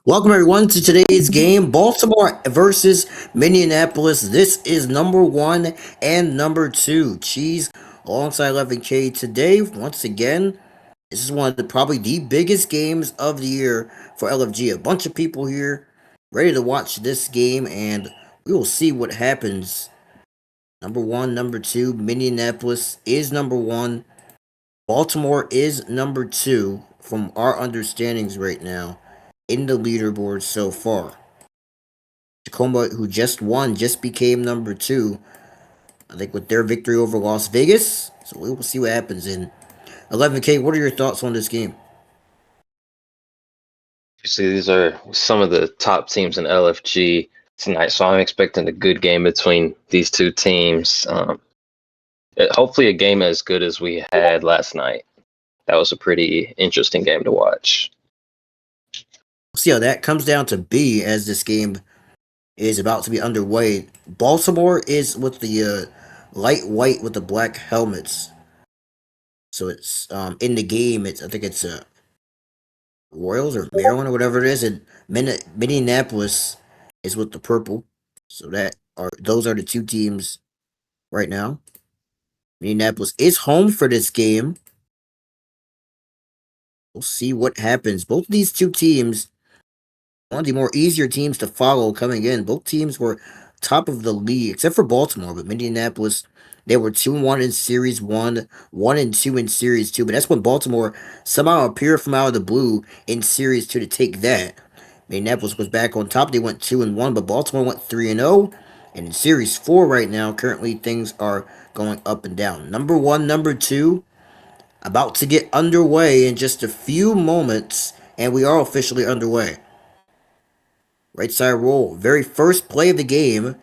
Welcome everyone to today's game, Baltimore versus Minneapolis. This is number one and number two. Cheese alongside 11K today. Once again, this is one of probably the biggest games of the year for LFG. A bunch of people here ready to watch this game, and we will see what happens. Number one, number two. Minneapolis is number one. Baltimore is number two from our understandings right now in the leaderboard so far. Tacoma, who just won, just became number two, I think, with their victory over Las Vegas. So we will see what happens in 11K. What are your thoughts on this game? Obviously, these are some of the top teams in LFG tonight, so I'm expecting a good game between these two teams. Hopefully, a game as good as we had last night. That was a pretty interesting game to watch. We'll see how that comes down to B as this game is about to be underway. Baltimore is with the light white with the black helmets. So it's in the game. I think it's Royals or Maryland or whatever it is, and Minneapolis is with the purple. So those are the two teams right now. Minneapolis is home for this game. We'll see what happens. Both of these two teams, one of the more easier teams to follow coming in. Both teams were top of the league, except for Baltimore, but Minneapolis, they were 2-1 in Series 1, 1-2 in Series 2. But that's when Baltimore somehow appeared from out of the blue in Series 2 to take that. Minneapolis was back on top. They went 2-1, but Baltimore went 3-0. And in Series 4 right now, currently things are going up and down. Number one, number two, about to get underway in just a few moments, and we are officially underway. Right side roll. Very first play of the game.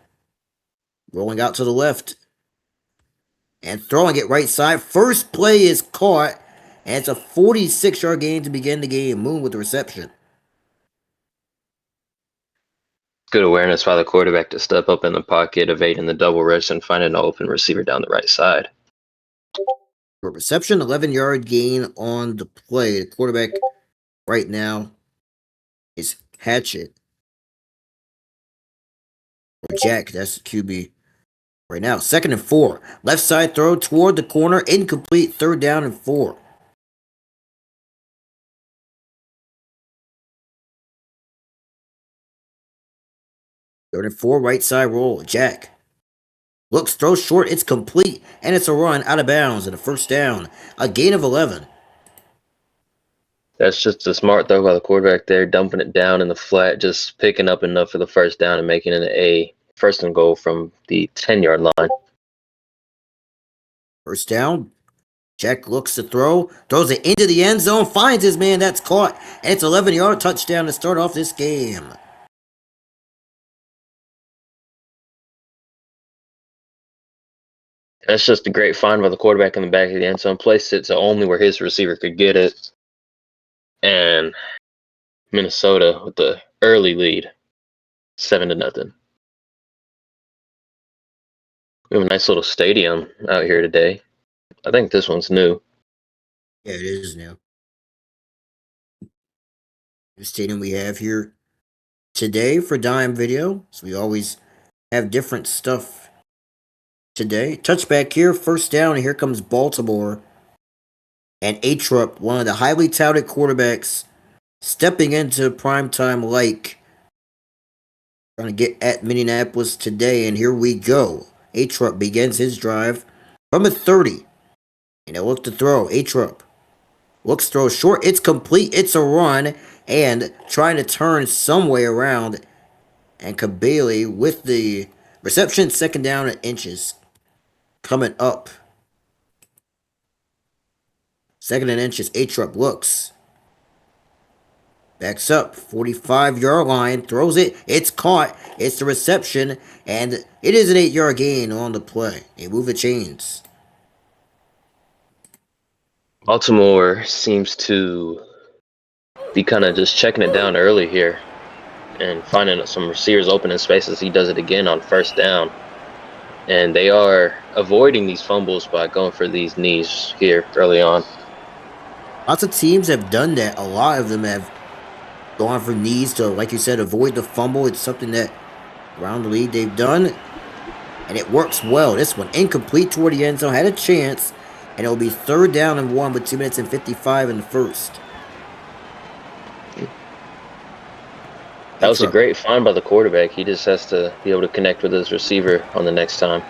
Rolling out to the left. And throwing it right side. First play is caught. And it's a 46-yard gain to begin the game. Moon with the reception. Good awareness by the quarterback to step up in the pocket, evading the double rush, and finding an open receiver down the right side. For reception, 11-yard gain on the play. The quarterback right now is Hatchet. Or Jack, that's QB. Right now, 2nd and 4. Left side throw toward the corner. Incomplete. 3rd down and 4. Third and 4. Right side roll. Jack. Looks, throws short, it's complete, and it's a run out of bounds and a first down. A gain of 11. That's just a smart throw by the quarterback there, dumping it down in the flat, just picking up enough for the first down and making it a first and goal from the 10-yard line. First down. Jack looks to throw, throws it into the end zone, finds his man, that's caught, and it's 11-yard touchdown to start off this game. That's just a great find by the quarterback in the back of the end zone. Placed it to only where his receiver could get it. And Minnesota with the early lead, 7-0. We have a nice little stadium out here today. I think this one's new. Yeah, it is new. The stadium we have here today for Dime Video. So we always have different stuff today. Touchback here, first down, and here comes Baltimore. And Atrup, one of the highly touted quarterbacks, stepping into primetime like trying to get at Minneapolis today. And here we go. Atrup begins his drive from a 30. And he'll look to throw. Atrup looks, throw short. It's complete. It's a run. And trying to turn some way around. And Kabali with the reception, second down at inches. Coming up. Second and inches. Atrup looks. Backs up. 45-yard line. Throws it. It's caught. It's the reception. And it is an 8-yard gain on the play. They move the chains. Baltimore seems to be kind of just checking it down early here and finding some receivers open in spaces. He does it again on first down. And they are avoiding these fumbles by going for these knees here early on. Lots of teams have done that. A lot of them have gone for knees to, like you said, avoid the fumble. It's something that around the league they've done. And it works well. This one incomplete toward the end zone. Had a chance. And it'll be third down and 1 with 2 minutes and 55 in the first. That was a great find by the quarterback. He just has to be able to connect with his receiver on the next time.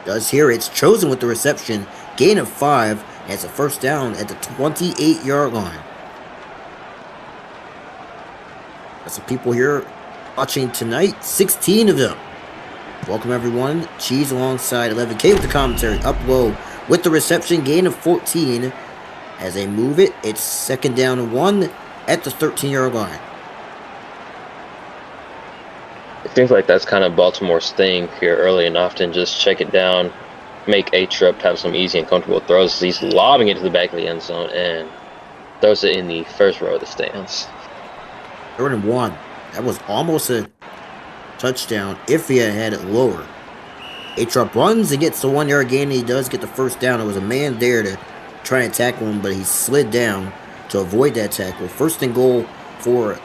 Does here. It's chosen with the reception. Gain of 5. And it's a first down at the 28-yard line. Got some people here watching tonight. 16 of them. Welcome, everyone. Cheese alongside 11K with the commentary. Up low with the reception. Gain of 14. As they move it, it's second down and 1 at the 13-yard line. It seems like that's kind of Baltimore's thing here early and often. Just check it down, make Atrup have some easy and comfortable throws. He's lobbing it to the back of the end zone and throws it in the first row of the stands. Third and 1. That was almost a touchdown if he had it lower. Atrup runs and gets the 1-yard gain, and he does get the first down. There was a man there to try and tackle him, but he slid down to avoid that tackle. First and goal for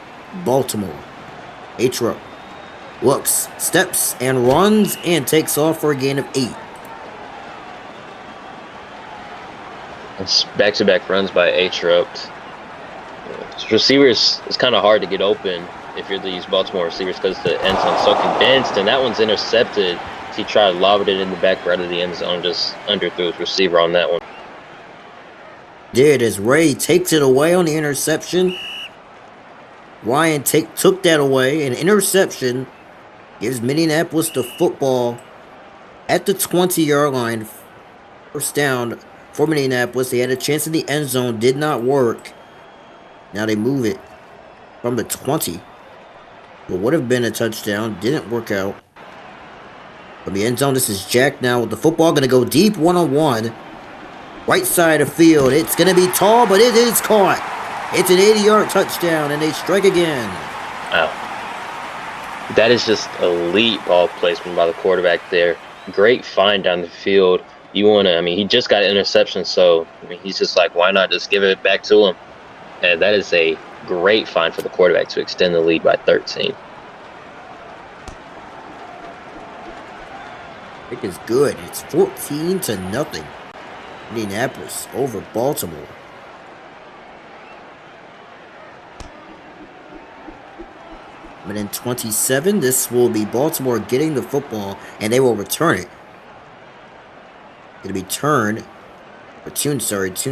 Baltimore. Atrup looks, steps, and runs, and takes off for a gain of 8. It's back-to-back runs by Atrup. Receivers, it's kind of hard to get open if you're these Baltimore receivers because the end zone's so condensed, and that one's intercepted. He tried to lob it in the back right of the end zone, just underthrew his receiver on that one. Did as Ray takes it away on the interception. Ryan took that away. An interception gives Minneapolis the football at the 20-yard line. First down for Minneapolis. They had a chance in the end zone. Did not work. Now they move it from the 20. What would have been a touchdown. Didn't work out. From the end zone, this is Jack now with the football. Going to go deep one-on-one. Right side of field. It's going to be tall, but it is caught. It's an 80-yard touchdown, and they strike again. Wow. That is just elite ball placement by the quarterback there. Great find down the field. You want to, he just got an interception, so he's just like, why not just give it back to him? And that is a great find for the quarterback to extend the lead by 13. It is good. It's 14-0. Indianapolis over Baltimore. But in 27, this will be Baltimore getting the football, and they will return it Gonna be turned. Or Tune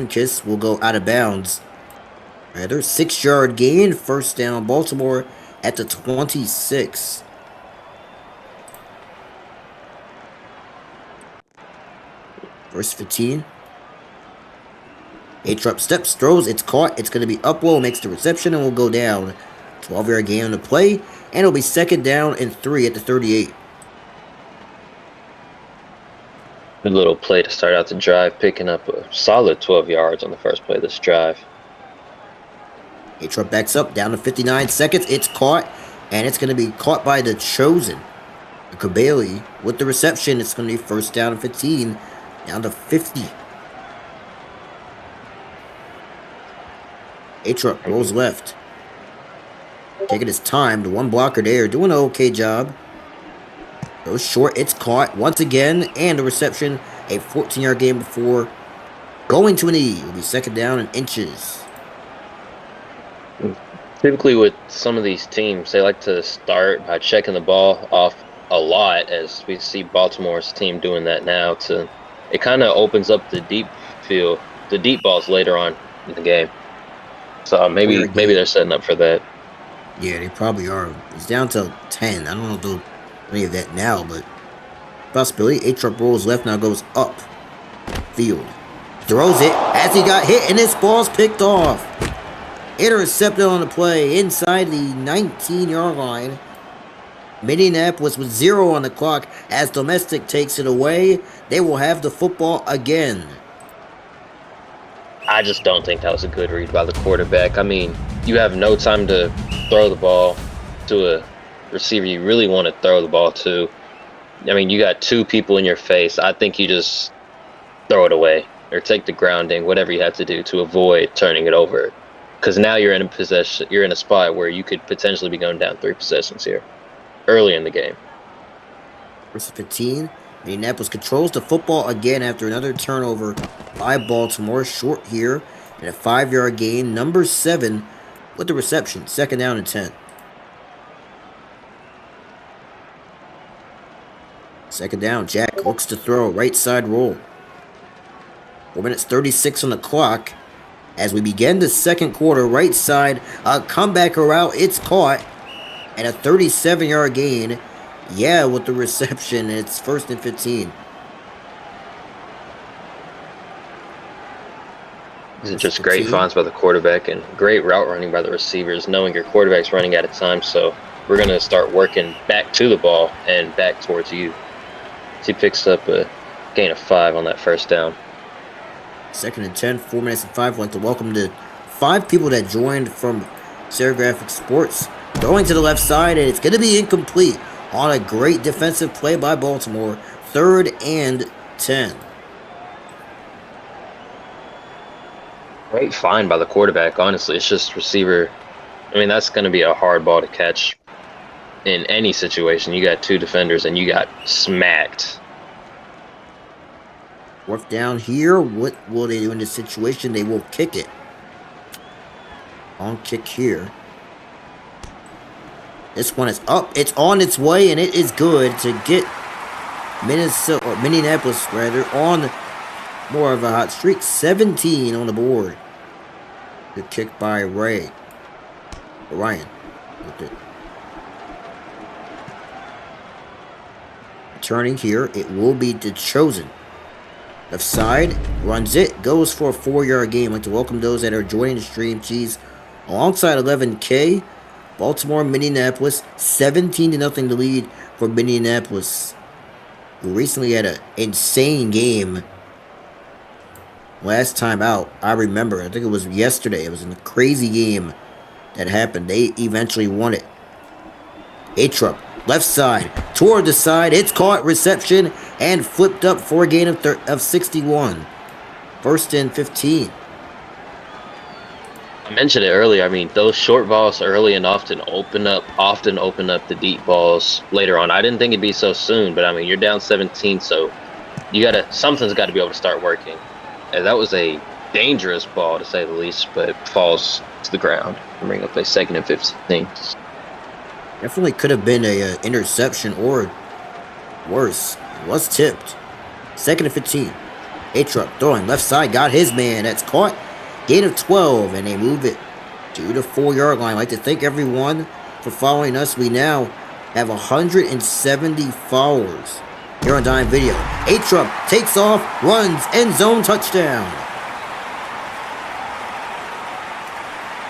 Kiss will go out of bounds. Rather, 6-yard gain, first down, Baltimore at the 26. First 15. A-Trup steps, throws, it's caught. It's going to be up low, makes the reception, and will go down. 12-yard gain on the play, and it'll be second down and 3 at the 38. Good little play to start out the drive, picking up a solid 12 yards on the first play of this drive. A-Trup backs up, down to 59 seconds. It's caught, and it's going to be caught by the Chosen. Kabali with the reception. It's going to be first down and 15, down to 50. A-Trup rolls left. Taking his time. The one blocker there. Doing an okay job. Goes short. It's caught once again. And the reception. A 14-yard gain before going to an E. It'll be second down and inches. Typically with some of these teams, they like to start by checking the ball off a lot, as we see Baltimore's team doing that now. It kind of opens up the deep balls later on in the game. So maybe they're setting up for that. Yeah, they probably are. It's down to 10. I don't know if they'll any of that now, but possibility. A-Trup rolls left, now goes up field. Throws it as he got hit, and this ball's picked off. Intercepted on the play inside the 19-yard line. Minneapolis with 0 on the clock as Domestic takes it away. They will have the football again. I just don't think that was a good read by the quarterback. I mean, you have no time to throw the ball to a receiver you really want to throw the ball to. I mean, you got 2 people in your face. I think you just throw it away or take the grounding, whatever you have to do to avoid turning it over. Because now you're in a spot where you could potentially be going down 3 possessions here early in the game. First 15. Minneapolis controls the football again after another turnover by Baltimore. Short here and a 5-yard gain. Number 7 with the reception. Second down and 10. Second down. Jack looks to throw. Right side roll. 4 minutes 36 on the clock. As we begin the second quarter, right side, a comeback route. It's caught. And a 37-yard gain. Yeah, with the reception. It's first and 15. These are just great finds by the quarterback and great route running by the receivers, knowing your quarterback's running out of time. So we're going to start working back to the ball and back towards you. So he picks up a gain of 5 on that first down. Second and 10, 4 minutes and 5. I'd like to welcome the 5 people that joined from Serigraphic Sports. Going to the left side, and it's going to be incomplete on a great defensive play by Baltimore. Third and 10. Great find by the quarterback, honestly. It's just receiver. I mean, that's going to be a hard ball to catch in any situation. You got 2 defenders, and you got smacked. Fourth down here. What will they do in this situation? They will kick it. On kick here. This one is up. It's on its way, and it is good to get Minneapolis on more of a hot streak. 17 on the board. Good kick by Ryan. With it. Turning here, it will be the Chosen. Left side, runs it, goes for a 4-yard gain. I'd like to welcome those that are joining the stream. Cheese alongside 11K. Baltimore, Minneapolis, 17-0 to lead for Minneapolis, who recently had an insane game last time out. I remember, I think it was yesterday. It was a crazy game that happened. They eventually won it. A-Trup, left side, toward the side. It's caught, reception, and flipped up for a gain of 61. First and 15. I mentioned it earlier. I mean, those short balls early and often open up the deep balls later on. I didn't think it'd be so soon, but I mean, you're down 17, so something's got to be able to start working. And that was a dangerous ball, to say the least, but falls to the ground and bring up a second and 15. Definitely could have been a interception or worse. It was tipped. Second and 15. A-Truck throwing left side, got his man. That's caught. Gain of 12, and they move it to the 4-yard line. I'd like to thank everyone for following us. We now have 170 followers here on Dime Video. A-Truck takes off, runs, end zone touchdown.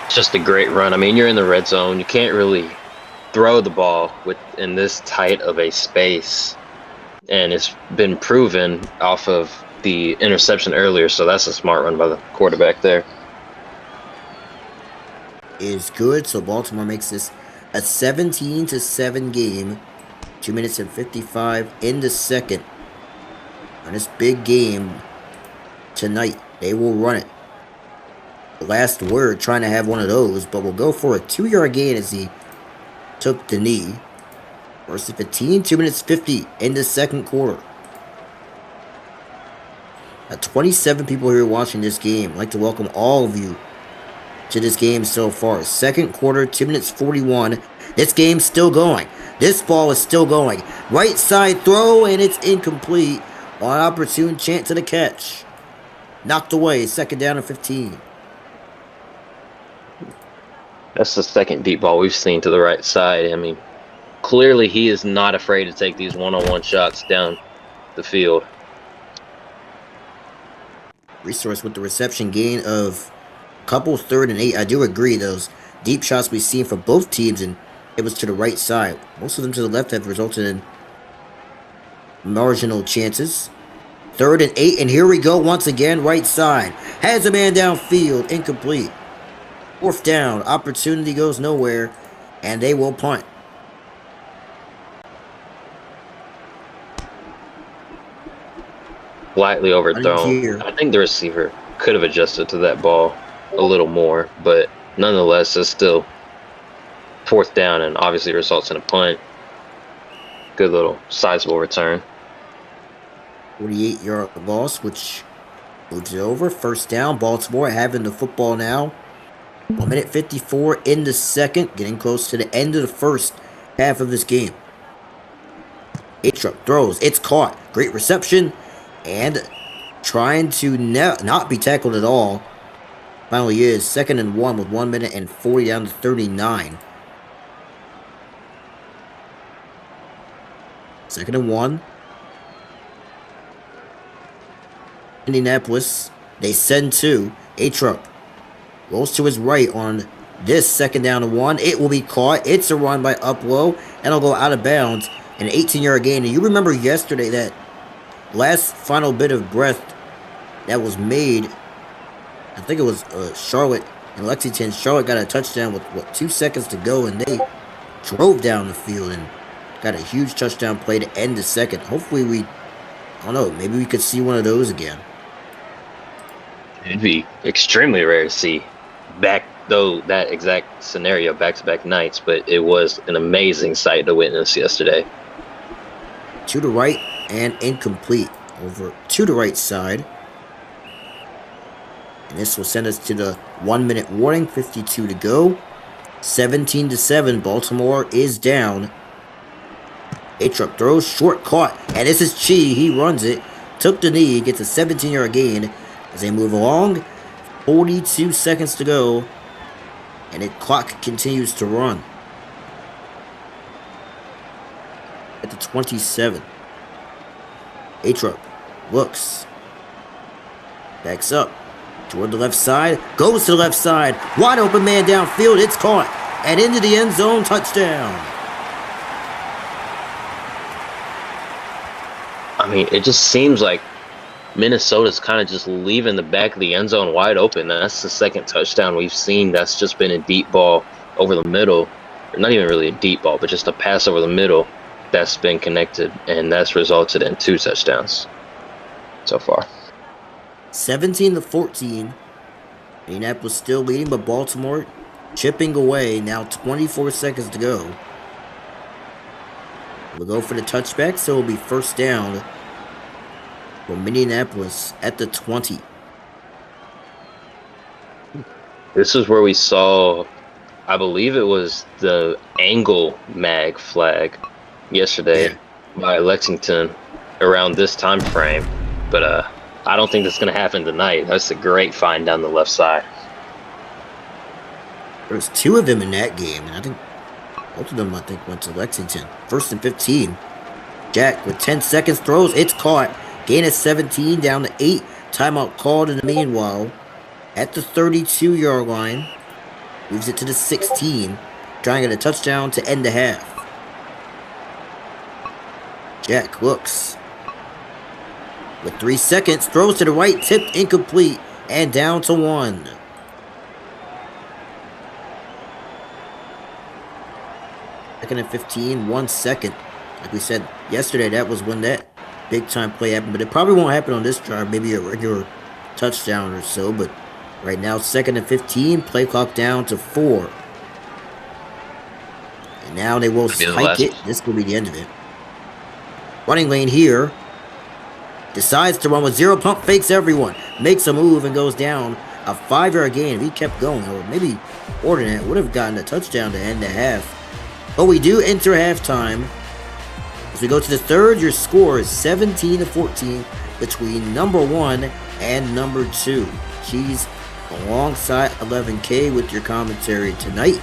It's just a great run. I mean, you're in the red zone. You can't really throw the ball in this tight of a space. And it's been proven off of the interception earlier, so that's a smart run by the quarterback there. Is good, so Baltimore makes this a 17-7 game. 2 minutes and 55 in the second. On this big game tonight, they will run it. The last word, trying to have one of those, but we'll go for a 2-yard gain as he took the knee. First and 15, 2 minutes 50 in the second quarter. 27 people here watching this game. I'd like to welcome all of you to this game so far. Second quarter, 2 minutes 41. This game's still going. This ball is still going. Right side throw, and it's incomplete. On opportune chance of the catch. Knocked away, second down and 15. That's the second deep ball we've seen to the right side. I mean, clearly he is not afraid to take these one-on-one shots down the field. Resource with the reception gain of a couple 3rd and 8. I do agree, those deep shots we've seen from both teams, and it was to the right side. Most of them to the left have resulted in marginal chances. 3rd and 8, and here we go once again, right side. Has a man downfield, incomplete. 4th down, opportunity goes nowhere, and they will punt. Slightly overthrown. I think the receiver could have adjusted to that ball a little more, but nonetheless, it's still 4th down and obviously results in a punt. Good little sizable return. 48-yard loss, which moves it over. 1st down, Baltimore having the football now. 1 minute 54 in the second, getting close to the end of the first half of this game. A-Truck throws, it's caught. Great reception, and trying to not be tackled at all. Finally is 2nd and 1 with 1 minute and 40 down to 39. 2nd and 1. Minneapolis, they send 2. A-Truck rolls to his right on this 2nd down and 1. It will be caught. It's a run by Uplow, and it'll go out of bounds. An 18-yard gain. And you remember yesterday that last final bit of breath that was made. I think it was Charlotte and Lexington. Charlotte got a touchdown with 2 seconds to go, and they drove down the field and got a huge touchdown play to end the second. Hopefully I don't know, maybe we could see one of those again. It'd be extremely rare to see that exact scenario back-to-back nights, but it was an amazing sight to witness yesterday. To the right and incomplete. Over to the right side. And this will send us to the 1 minute warning. 52 to go. 17-7. Baltimore is down. A-Truck throws, short caught. And this is Chi. He runs it. Took the knee. Gets a 17-yard gain as they move along. 42 seconds to go. And the clock continues to run. At the 27. A-Truck looks. Backs up. Toward the left side. Goes to the left side. Wide open man downfield. It's caught. And into the end zone. Touchdown. I mean, it just seems like Minnesota's kind of just leaving the back of the end zone wide open. That's the second touchdown we've seen. That's just been a deep ball over the middle. Or not even really a deep ball, but just a pass over the middle that's been connected, and that's resulted in 2 touchdowns so far. 17-14. Minneapolis still leading, but Baltimore chipping away. Now 24 seconds to go. We'll go for the touchback, so it'll be 1st down for Minneapolis at the 20. This is where we saw, I believe it was the angle mag flag yesterday by Lexington around this time frame. But I don't think that's going to happen tonight. That's a great find down the left side. There's 2 of them in that game, and I think both of them, went to Lexington. 1st and 15. Jack with 10 seconds throws. It's caught. Gain of 17 down to 8. Timeout called in the meanwhile. At the 32-yard line. Moves it to the 16. Trying to get a touchdown to end the half. Jack looks. With 3 seconds. Throws to the right. Tipped incomplete. And down to 1. Second and 15. 1 second. Like we said yesterday, that was when that big time play happened. But it probably won't happen on this drive. Maybe a regular touchdown or so. But right now, 2nd and 15. Play clock down to 4. And now they will hike it. This will be the end of it. Running lane here. Decides to run with 0 pump fakes everyone. Makes a move and goes down. A 5-yard gain. If he kept going, or maybe more than that, would have gotten a touchdown to end the half. But we do enter halftime. As we go to the third, your score is 17-14 between number 1 and number 2. Cheese alongside 11K with your commentary tonight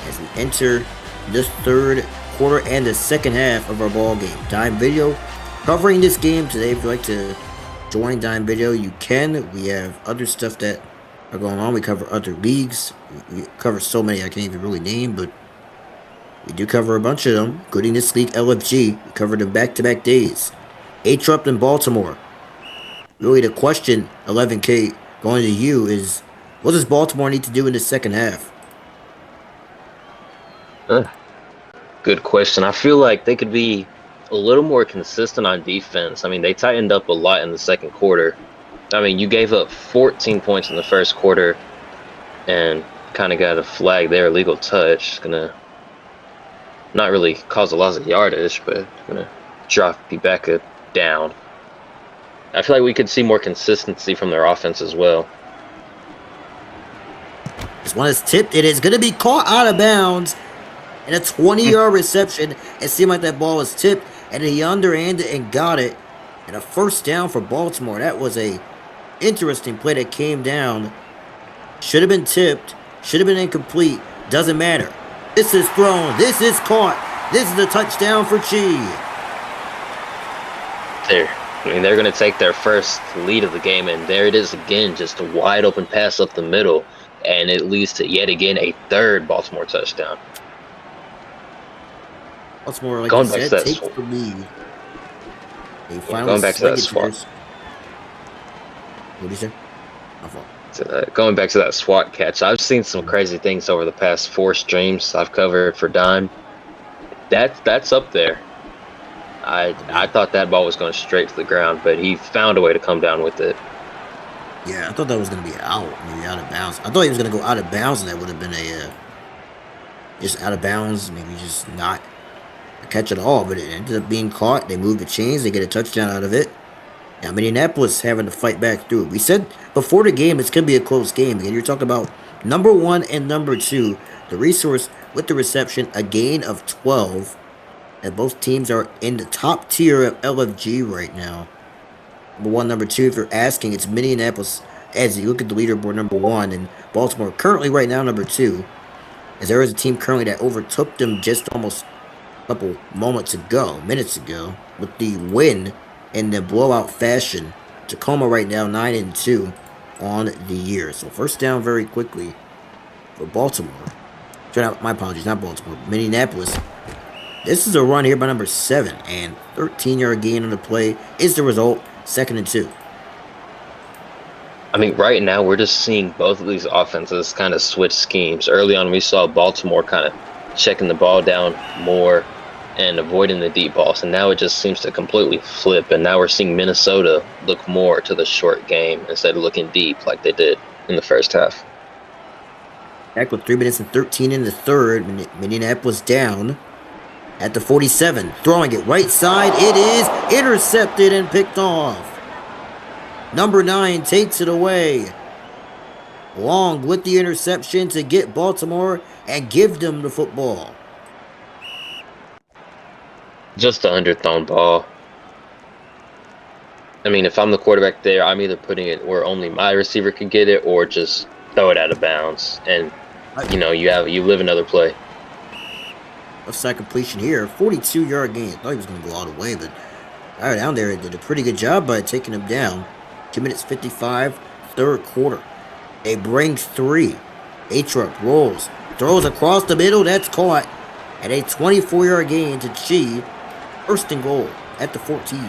as we enter this third quarter and the second half of our ball game. Dime Video covering this game today. If you'd like to join Dime Video, you can. We have other stuff that are going on. We cover other leagues. We cover so many I can't even really name, but we do cover a bunch of them, including this league, LFG. We covered them back-to-back days. A-Trup in Baltimore. Really, the question, 11K, going to you is, what does Baltimore need to do in the second half? Good question. I feel like they could be a little more consistent on defense. I mean, they tightened up a lot in the second quarter. I mean, you gave up 14 points in the first quarter and kind of got a flag there, illegal touch. Gonna not really cause a loss of yardage, but gonna drop you back down. I feel like we could see more consistency from their offense as well. This one is tipped. It is going to be caught out of bounds. And a 20-yard reception. It seemed like that ball was tipped. And he underhanded and got it. And a first down for Baltimore. That was a interesting play that came down. Should have been tipped. Should have been incomplete. Doesn't matter. This is thrown. This is caught. This is a touchdown for Chi. They're going to take their first lead of the game, and there it is again, just a wide open pass up the middle, and it leads to yet again a third Baltimore touchdown. Baltimore, like you said, takes the lead. They finally going back to that SWAT. What did you say? My fault. Going back to that SWAT catch, I've seen some crazy things over the past 4 streams I've covered for Dime. That's up there. I thought that ball was going straight to the ground, but he found a way to come down with it. Yeah, I thought that was going to be out, maybe out of bounds. I thought he was going to go out of bounds, and that would have been a just out of bounds, maybe just not a catch at all. But it ended up being caught. They moved the chains. They get a touchdown out of it. Now, Minneapolis having to fight back through it. We said before the game it's going to be a close game. Again, you're talking about number 1 and number 2. The resource with the reception, a gain of 12. And both teams are in the top tier of LFG right now. Number 1, number 2, if you're asking, it's Minneapolis as you look at the leaderboard, number 1. And Baltimore currently right now, number 2. As there is a team currently that overtook them just almost a couple minutes ago, with the win in the blowout fashion. Tacoma right now 9-2 on the year. So first down very quickly for Baltimore. My apologies, not Baltimore. Minneapolis. This is a run here by number 7, and 13-yard gain on the play is the result. 2nd and 2. I mean, right now we're just seeing both of these offenses kind of switch schemes. Early on, we saw Baltimore kind of checking the ball down more and avoiding the deep balls, and now it just seems to completely flip. And now we're seeing Minnesota look more to the short game instead of looking deep like they did in the first half. Back with 3 minutes and 13 in the third. Minneapolis down at the 47, throwing it right side. It is intercepted and picked off. Number 9 takes it away. Long with the interception to get Baltimore and give them the football. Just an underthrown ball. I mean, if I'm the quarterback there, I'm either putting it where only my receiver can get it, or just throw it out of bounds, and you live another play. Left side completion here. 42-yard gain. Thought he was going to go all the way, but right down there did a pretty good job by taking him down. 2 minutes 55, third quarter. They bring three. Atrup rolls, throws across the middle. That's caught. At a 24-yard gain to Chi. First and goal at the 14.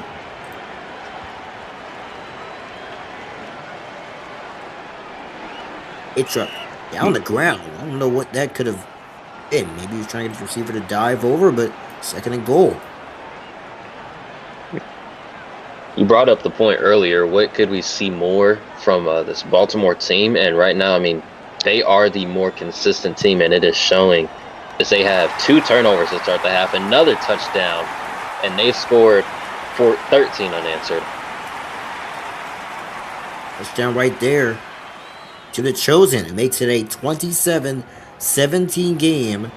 Atrup down the ground. I don't know what that could have been. Maybe he was trying to get his receiver to dive over, but second and goal. You brought up the point earlier. What could we see more from this Baltimore team? And right now, I mean, they are the more consistent team, and it is showing as they have 2 turnovers to start the half, another touchdown, and they scored 13 unanswered. Touchdown right there to the Chosen. It makes it a 27-17 game.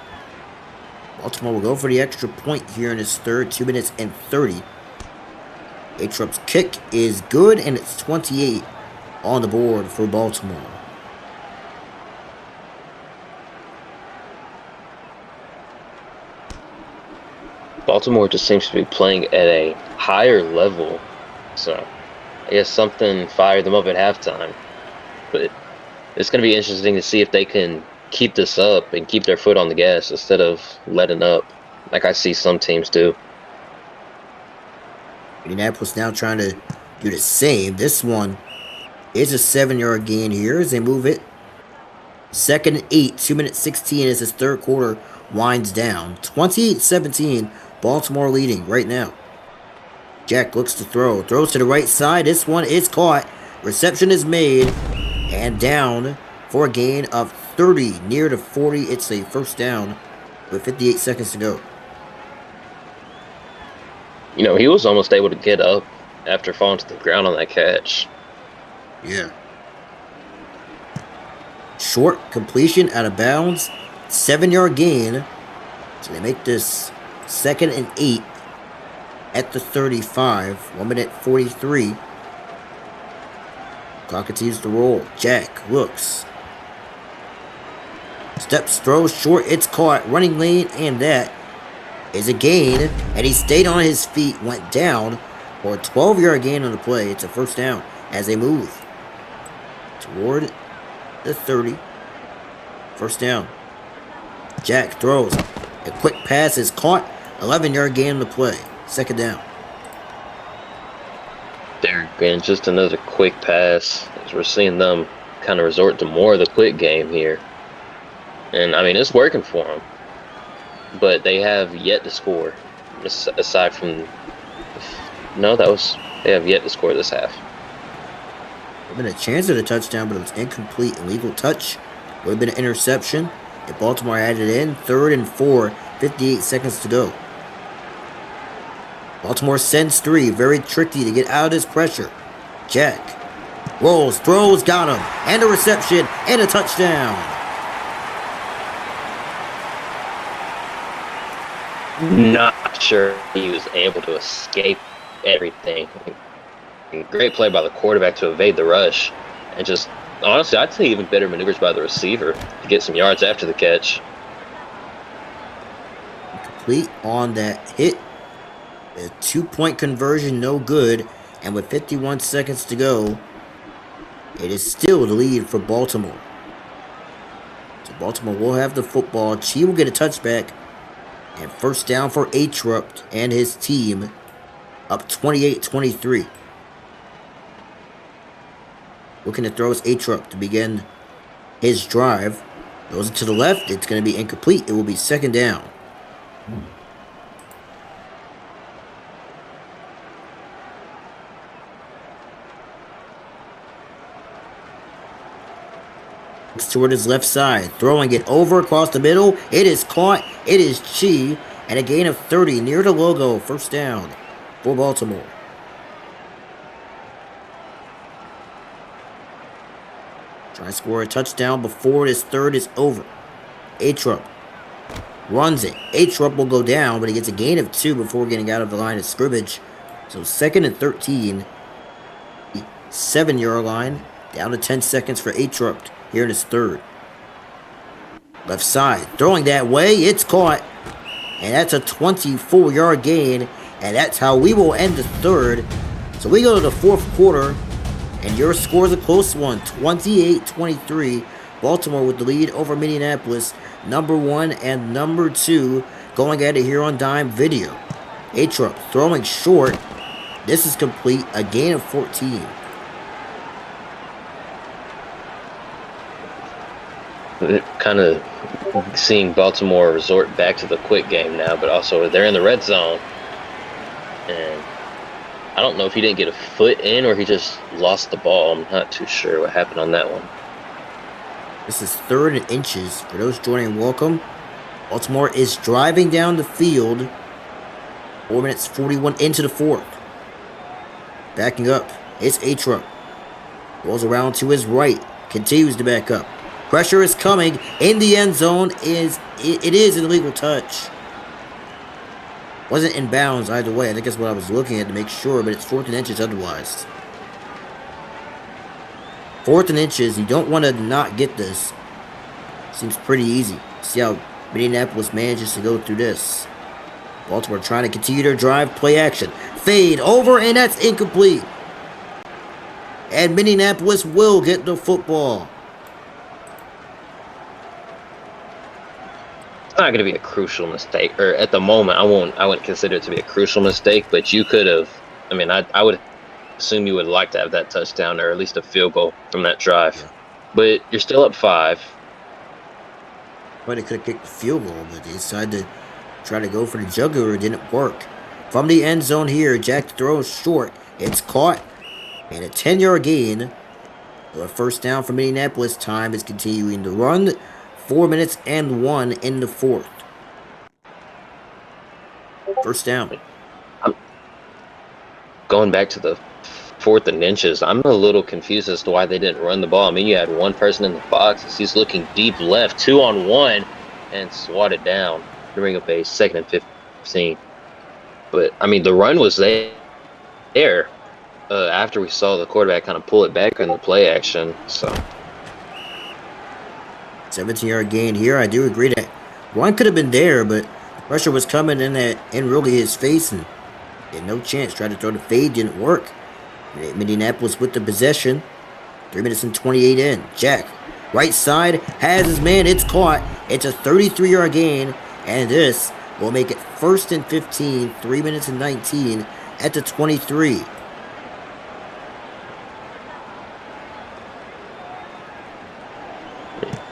Baltimore will go for the extra point here in his third, 2 minutes and 30. Atrup's kick is good, and it's 28 on the board for Baltimore. Baltimore just seems to be playing at a higher level, so I guess something fired them up at halftime. But it's going to be interesting to see if they can keep this up and keep their foot on the gas instead of letting up, like I see some teams do. Minneapolis now trying to do the same. This one is a 7-yard gain here as they move it. Second and 8, 2 minutes 16 as this third quarter winds down. 28-17, Baltimore leading right now. Jack looks to throw. Throws to the right side. This one is caught. Reception is made. And down for a gain of 30. Near to 40. It's a first down with 58 seconds to go. You know, he was almost able to get up after falling to the ground on that catch. Yeah. Short completion out of bounds. 7-yard gain. So they make this second and 8 at the 35. 1 minute 43. Clock continues to roll. Jack looks. Steps, throws short. It's caught. Running lane, and that is a gain. And he stayed on his feet. Went down for a 12-yard gain on the play. It's a first down as they move toward the 30. First down. Jack throws. A quick pass is caught. 11-yard gain on the play. Second down. There again, just another quick pass. As we're seeing them kind of resort to more of the quick game here. And, I mean, it's working for them. But they have yet to score. Aside from... No, they have yet to score this half. Been a chance at a touchdown, but it was incomplete. Illegal touch. Would have been an interception. If Baltimore had it in, 3rd and 4. 58 seconds to go. Baltimore sends 3. Very tricky to get out of this pressure. Jack rolls, throws, got him. And a reception, and a touchdown. Not sure he was able to escape everything. Great play by the quarterback to evade the rush. And just, honestly, I'd say even better maneuvers by the receiver to get some yards after the catch. Complete on that hit. A 2-point conversion, no good. And with 51 seconds to go, it is still the lead for Baltimore. So Baltimore will have the football. Chi will get a touchback. And first down for Atrup and his team. Up 28-23. Looking to throw his Atrup to begin his drive. Goes to the left. It's going to be incomplete. It will be second down. Toward his left side, throwing it over across the middle. It is caught. It is Chi, and a gain of 30 near the logo. First down for Baltimore. Trying to score a touchdown before this third is over. Atrup runs it. Atrup will go down, but he gets a gain of 2 before getting out of the line of scrimmage. So second and 13 7-yard line. Down to 10 seconds for Atrup here in his third. Left side. Throwing that way. It's caught. And that's a 24-yard gain. And that's how we will end the third. So we go to the fourth quarter. And your score is a close one. 28-23. Baltimore with the lead over Minneapolis. Number 1 and number 2 going at it here on Dime Video. Atrup throwing short. This is complete. A gain of 14. Kind of seeing Baltimore resort back to the quick game now, but also they're in the red zone. And I don't know if he didn't get a foot in or he just lost the ball. I'm not too sure what happened on that one. This is 3rd and inches. For those joining, welcome. Baltimore is driving down the field. 4 minutes 41 into the fourth. Backing up. It's Atrup. Rolls around to his right. Continues to back up. Pressure is coming. In the end zone. It is an illegal touch. Wasn't in bounds either way. I think that's what I was looking at to make sure, but it's 4th and inches otherwise. 4th and inches. You don't want to not get this. Seems pretty easy. See how Minneapolis manages to go through this. Baltimore trying to continue their drive. Play action. Fade over, and that's incomplete. And Minneapolis will get the football. It's not going to be a crucial mistake, or at the moment, I wouldn't consider it to be a crucial mistake, but you could have. I mean, I would assume you would like to have that touchdown or at least a field goal from that drive. Yeah. But you're still up 5. Well, they could have kicked the field goal, but they decided to try to go for the jugular. It didn't work. From the end zone here, Jack throws short. It's caught. And a 10-yard gain. So a first down for Minneapolis. Time is continuing to run. 4 minutes and 1 in the fourth. First down. I'm going back to the 4th and inches. I'm a little confused as to why they didn't run the ball. I mean, you had one person in the box as he's looking deep left, 2-on-1, and swatted down to bring up a 2nd and 15. But I mean, the run was there. After we saw the quarterback kind of pull it back in the play action, so. 17-yard gain here. I do agree that one could have been there, but the pressure was coming in really his face, and he had no chance. Tried to throw the fade, didn't work. Minneapolis with the possession. 3 minutes and 28 in. Jack, right side, has his man. It's caught. It's a 33-yard gain, and this will make it 1st and 15. 3 minutes and 19 at the 23.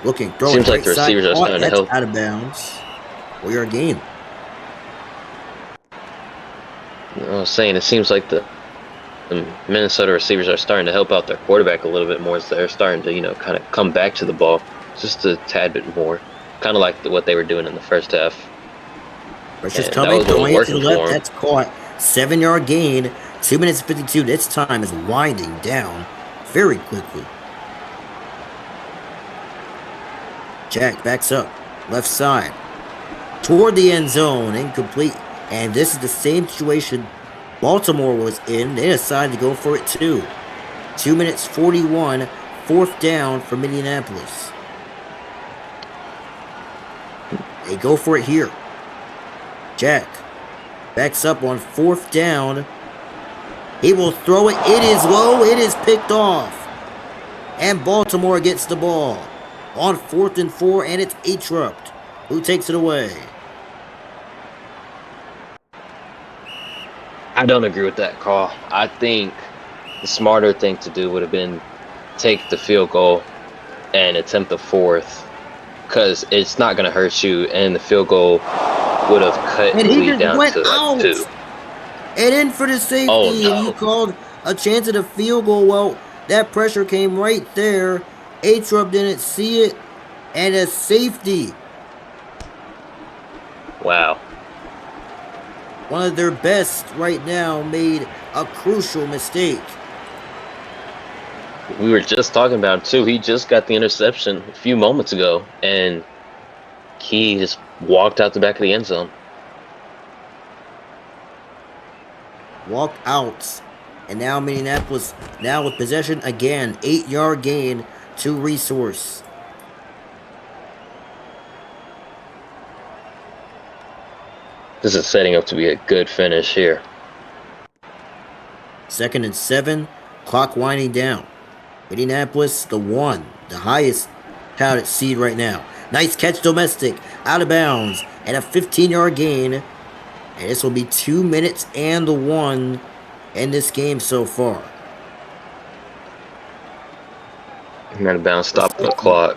Looking, throwing. Seems like the receivers are starting to help. Out of bounds. 4-yard gain. I was saying, it seems like the Minnesota receivers are starting to help out their quarterback a little bit more as they're starting to, kind of come back to the ball just a tad bit more. Kind of like what they were doing in the first half. Pressure's coming, throwing it to the left. That's caught. 7-yard gain. 2 minutes 52. This time is winding down very quickly. Jack backs up. Left side. Toward the end zone. Incomplete. And this is the same situation Baltimore was in. They decided to go for it too. 2 minutes 41. 4th down for Minneapolis. They go for it here. Jack backs up on 4th down. He will throw it. It is low. It is picked off. And Baltimore gets the ball on 4th and 4, and it's Atrup who takes it away. I don't agree with that call. I think the smarter thing to do would have been take the field goal and attempt the 4th, because it's not going to hurt you, and the field goal would have cut the lead down to like 2. And in for the safety, and he called a chance at a field goal. Well, that pressure came right there. Atrup didn't see it, and a safety. Wow. One of their best right now made a crucial mistake. We were just talking about it too. He just got the interception a few moments ago, and he just walked out the back of the end zone. Walk out And now Minneapolis, now with possession again. 8-yard gain to Resource. This is setting up to be a good finish here. 2nd and 7. Clock winding down. Minneapolis, the 1. The highest touted seed right now. Nice catch, Domestic. Out of bounds. And a 15-yard gain. And this will be 2 minutes and the 1 in this game so far. And out of bounds, stop the clock.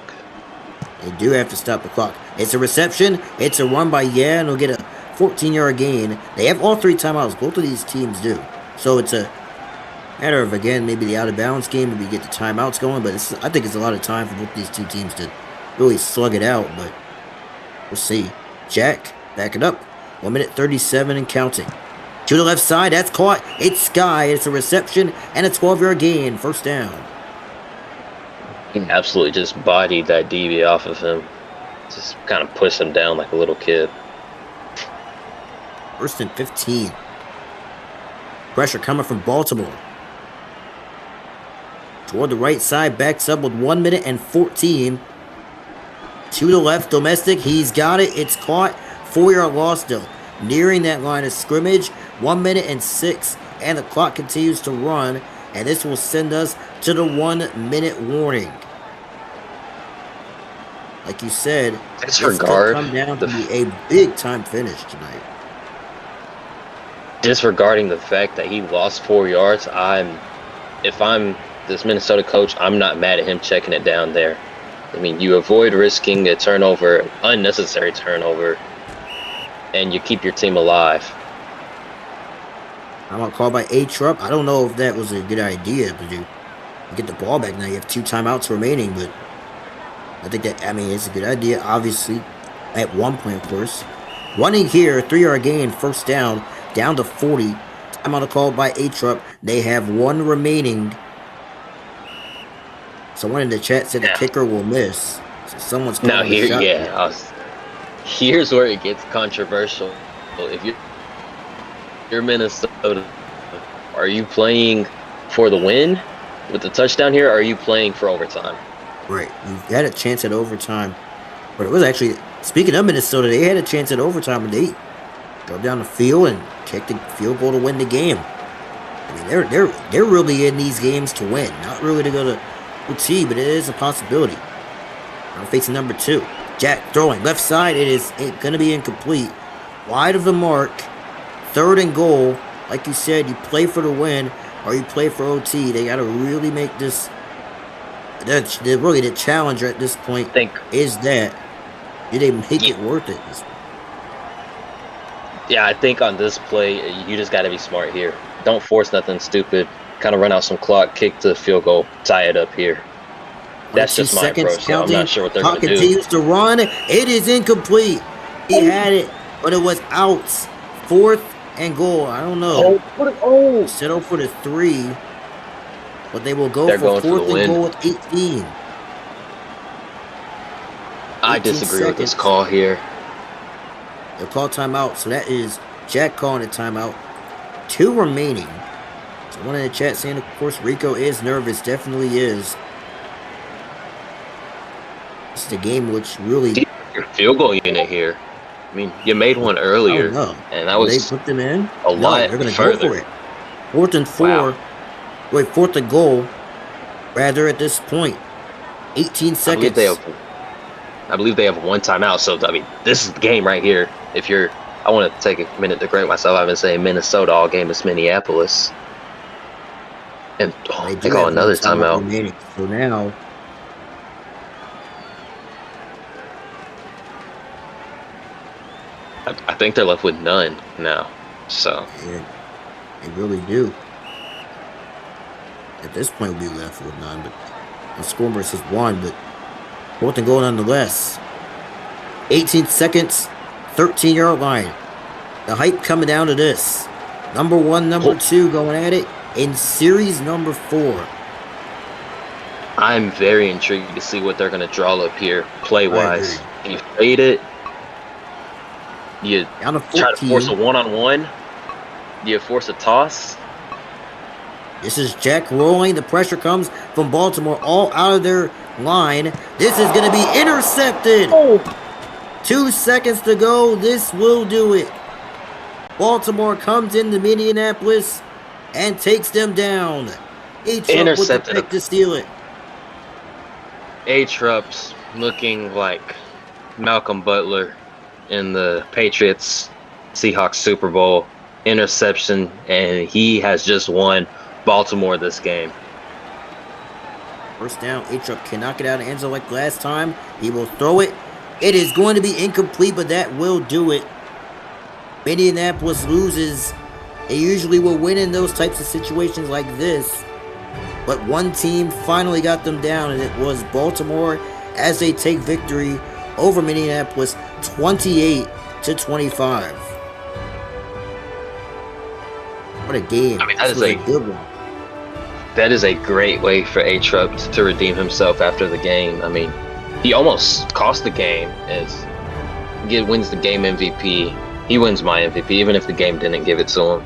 They do have to stop the clock. It's a reception. It's a run by and they'll get a 14-yard gain. They have all 3 timeouts. Both of these teams do. So it's a matter of, again, maybe the out-of-bounds game, maybe get the timeouts going. But I think it's a lot of time for both these two teams to really slug it out. But we'll see. Jack, back it up. 1 minute 37 and counting. To the left side. That's caught. It's Sky. It's a reception and a 12-yard gain. First down. He absolutely just bodied that DB off of him. Just kind of pushed him down like a little kid. 1st and 15. Pressure coming from Baltimore. Toward the right side, backs up with 1 minute and 14. To the left, Domestic. He's got it. It's caught. 4-yard loss still. Nearing that line of scrimmage. 1 minute and 6. And the clock continues to run. And this will send us to the 1 minute warning. Like you said, disregard this could come down to be a big time finish tonight. Disregarding the fact that he lost 4 yards, if I'm this Minnesota coach, I'm not mad at him checking it down there. I mean, you avoid risking a turnover, an unnecessary turnover, and you keep your team alive. I'm going to call by A-Trup. I don't know if that was a good idea to do. You get the ball back now. You have 2 timeouts remaining, but I think that, it's a good idea, obviously, at one point, of course. Running here, 3-yard gain, first down to 40. Timeout called by A-Trup. They have 1 remaining. Someone in the chat said the kicker will miss. So someone's calling now here, shot. Here's where it gets controversial. If you're Minnesota, are you playing for the win with the touchdown here, or are you playing for overtime? Right. You've had a chance at overtime. But it was actually, speaking of Minnesota, they had a chance at overtime, and they drove down the field and kicked the field goal to win the game. I mean, they're really in these games to win, not really to go to OT, but it is a possibility. Now facing number 2. Jack throwing left side. It is going to be incomplete. Wide of the mark. 3rd and goal. Like you said, you play for the win or you play for OT. They got to really make this. Really, the challenger at this point is that. Did they make it worth it? Yeah, I think on this play, you just got to be smart here. Don't force nothing stupid. Kind of run out some clock, kick to the field goal, tie it up here. That's just my approach. So I'm not sure what they're going to do. Continues to run. It is incomplete. He had it, but it was out. 4th and goal. I don't know. Settle for the 3, but they will go for 4th and goal with 18. I disagree with this call here. They'll call timeout, so that is Jack calling a timeout. 2 remaining. So one in the chat saying, of course, Rico is nervous. Definitely is. It's the game which really... Your field goal unit here. I mean, you made one earlier, and that was they put them in? a lot they're going to further. go for it. 4th and 4. Wow. Wait, 4th and goal. Rather, at this point. 18 seconds. I believe they have 1 timeout. So, I mean, this is the game right here. I want to take a minute to correct myself. I've been saying Minnesota all game. It's Minneapolis. And they call another timeout. Remaining. So now... I think they're left with none now. So yeah, they really do. At this point, we'll be left with none. But the scoreboard says 1, but 4th and goal nonetheless. 18 seconds, 13-yard line. The hype coming down to this. Number 1, number 2 going at it in series number 4. I'm very intrigued to see what they're going to draw up here, play-wise. You fade it. You try to force a one-on-one. Do you force a toss? This is Jack rolling. The pressure comes from Baltimore all out of their line. This is going to be intercepted. Oh, 2 seconds to go. This will do it. Baltimore comes into Minneapolis and takes them down. A-Truck with the intercepted. pick to steal it. A-Trups looking like Malcolm Butler in the Patriots Seahawks Super Bowl. Interception, and he has just won Baltimore this game. First down. A-Truck cannot get out of end zone like last time. He will throw it. It is going to be incomplete, but that will do it. Minneapolis loses. They usually will win in those types of situations like this. But one team finally got them down, and it was Baltimore as they take victory over Minneapolis 28-25. What a game. I mean, This was a good one. that is a great way for A-Trup to redeem himself after the game. I mean, he almost cost the game as wins the game MVP. He wins my MVP, even if the game didn't give it to him.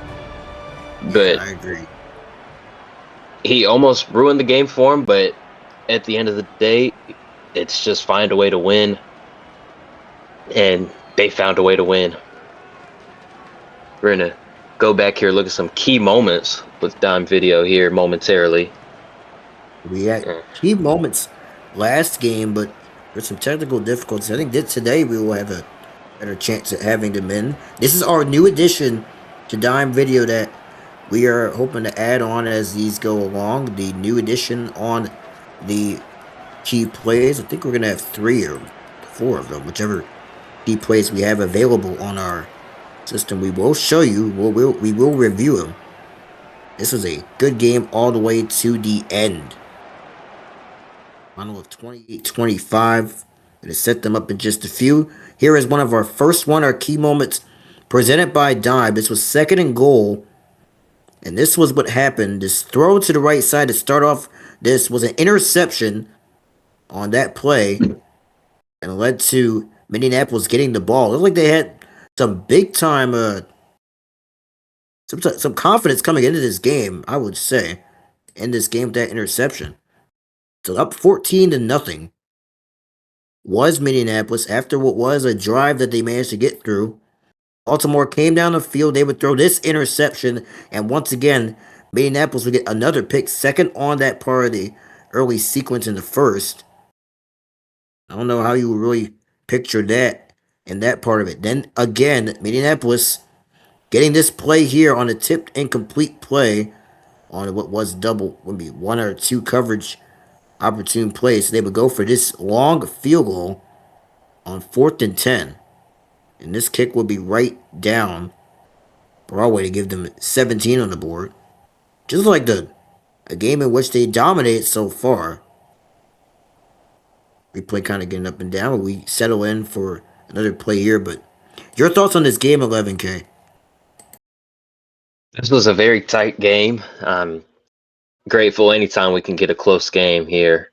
But I agree. he almost ruined the game for him, but at the end of the day, it's just find a way to win. And they found a way to win. We're going to go back here, look at some key moments with Dime Video here momentarily. We had key moments last game, but there's some technical difficulties. I think that today we will have a better chance at having them in. This is our new addition to Dime Video that we are hoping to add on as these go along. The new addition on the key plays. I think we're going to have 3 or 4 of them, whichever key plays we have available on our system. We will show you. We will review them. This was a good game all the way to the end. Final of 28-25. Going to set them up in just a few. Here is one of our first one, our key moments presented by Dime. This was 2nd and goal. And this was what happened. This throw to the right side to start off. This was an interception on that play. And led to Minneapolis getting the ball. It looked like they had some big time, some confidence coming into this game, I would say. In this game with that interception. So up 14-0 was Minneapolis after what was a drive that they managed to get through. Baltimore came down the field. They would throw this interception, and once again, Minneapolis would get another pick, 2nd on that part of the early sequence in the first. I don't know how you would really picture that in that part of it. Then again, Minneapolis getting this play here on a tipped incomplete play on what was double, would be 1 or 2 coverage opportune plays. So they would go for this long field goal on 4th and 10. And this kick would be right down Broadway to give them 17 on the board. Just like a game in which they dominated so far. Replay kind of getting up and down, but we settle in for another play here. But your thoughts on this game, 11K? This was a very tight game. I'm grateful anytime we can get a close game here.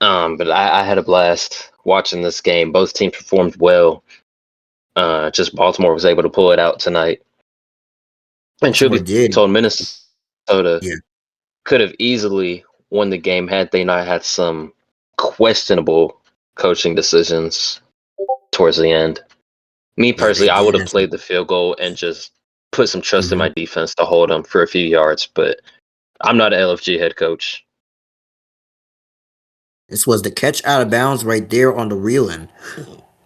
But I had a blast watching this game. Both teams performed well. Just Baltimore was able to pull it out tonight. And truth be told, Minnesota Yeah. could have easily won the game had they not had some questionable coaching decisions towards the end. Me personally, I would have played the field goal and just put some trust in my defense to hold them for a few yards, but I'm not an LFG head coach. This was the catch out of bounds right there on the reeling.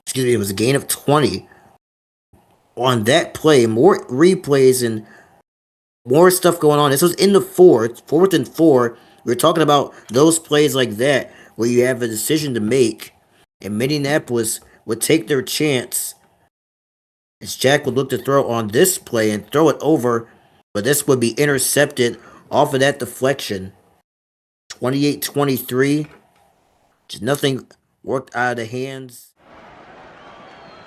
Excuse me, it was a gain of 20 on that play. More replays and more stuff going on. This was in the 4th and 4. We were talking about those plays like that where you have a decision to make, and Minneapolis would take their chance as Jack would look to throw on this play and throw it over, but this would be intercepted off of that deflection. 28-23. Just nothing worked out of the hands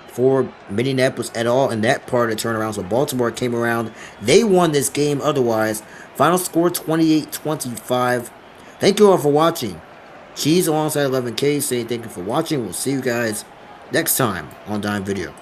for Minneapolis at all in that part of the turnaround. So Baltimore came around. They won this game otherwise. Final score 28-25. Thank you all for watching. Cheese alongside 11K saying thank you for watching. We'll see you guys next time on Dime Video.